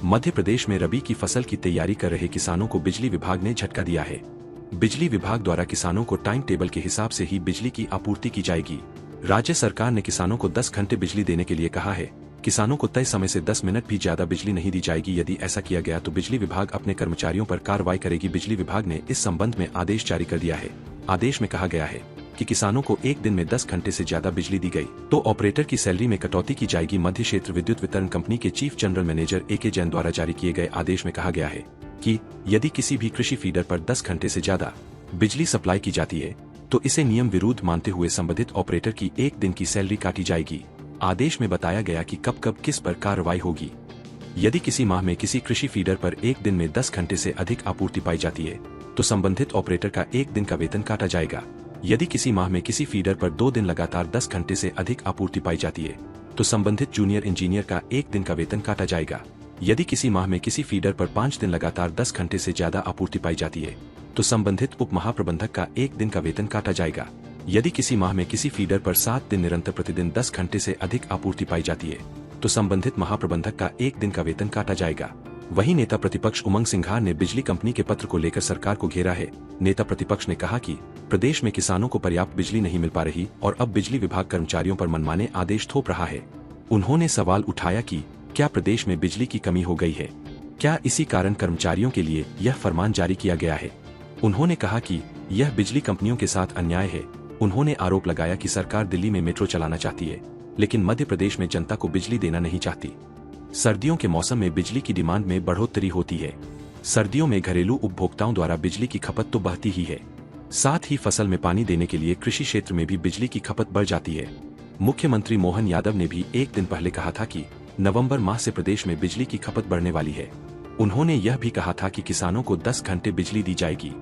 मध्य प्रदेश में रबी की फसल की तैयारी कर रहे किसानों को बिजली विभाग ने झटका दिया है। बिजली विभाग द्वारा किसानों को टाइम टेबल के हिसाब से ही बिजली की आपूर्ति की जाएगी। राज्य सरकार ने किसानों को 10 घंटे बिजली देने के लिए कहा है। किसानों को तय समय से 10 मिनट भी ज्यादा बिजली नहीं दी जाएगी। यदि ऐसा किया गया तो बिजली विभाग अपने कर्मचारियों पर कार्रवाई करेगी। बिजली विभाग ने इस संबंध में आदेश जारी कर दिया है। आदेश में कहा गया है कि किसानों को एक दिन में 10 घंटे से ज्यादा बिजली दी गई तो ऑपरेटर की सैलरी में कटौती की जाएगी। मध्य क्षेत्र विद्युत वितरण कंपनी के chief general manager AK Jain द्वारा जारी किए गए आदेश में कहा गया है कि यदि किसी भी कृषि फीडर पर 10 घंटे से ज्यादा बिजली सप्लाई की जाती है तो इसे नियम विरुद्ध मानते हुए संबंधित ऑपरेटर की एक दिन की सैलरी काटी जाएगी। आदेश में बताया गया कि कब कब किस पर कार्रवाई होगी। यदि किसी माह में किसी कृषि फीडर पर एक दिन में 10 घंटे से अधिक आपूर्ति पाई जाती है तो संबंधित ऑपरेटर का एक दिन का वेतन काटा जाएगा। यदि किसी माह में किसी फीडर पर 2 दिन लगातार 10 घंटे से अधिक आपूर्ति पाई जाती है तो संबंधित जूनियर इंजीनियर का एक दिन का वेतन काटा जाएगा। यदि किसी माह में किसी फीडर पर 5 दिन लगातार 10 घंटे से ज्यादा आपूर्ति पाई जाती है तो संबंधित उप महाप्रबंधक का एक दिन का वेतन काटा जाएगा। यदि किसी माह में किसी फीडर पर 7 दिन निरंतर प्रतिदिन 10 घंटे से अधिक आपूर्ति पाई जाती है तो संबंधित महाप्रबंधक का एक दिन का वेतन काटा जाएगा। वहीं नेता प्रतिपक्ष उमंग सिंघार ने बिजली कंपनी के पत्र को लेकर सरकार को घेरा है। नेता प्रतिपक्ष ने कहा कि प्रदेश में किसानों को पर्याप्त बिजली नहीं मिल पा रही और अब बिजली विभाग कर्मचारियों पर मनमाने आदेश थोप रहा है। उन्होंने सवाल उठाया कि क्या प्रदेश में बिजली की कमी हो गई है, क्या इसी कारण कर्मचारियों के लिए यह फरमान जारी किया गया है। उन्होंने कहा कि यह बिजली कंपनियों के साथ अन्याय है। उन्होंने आरोप लगाया कि सरकार दिल्ली में मेट्रो चलाना चाहती है लेकिन मध्य प्रदेश में जनता को बिजली देना नहीं चाहती। सर्दियों के मौसम में बिजली की डिमांड में बढ़ोतरी होती है। सर्दियों में घरेलू उपभोक्ताओं द्वारा बिजली की खपत तो बढ़ती ही है, साथ ही फसल में पानी देने के लिए कृषि क्षेत्र में भी बिजली की खपत बढ़ जाती है। मुख्यमंत्री मोहन यादव ने भी एक दिन पहले कहा था कि नवंबर माह से प्रदेश में बिजली की खपत बढ़ने वाली है। उन्होंने यह भी कहा था कि किसानों को 10 घंटे बिजली दी जाएगी।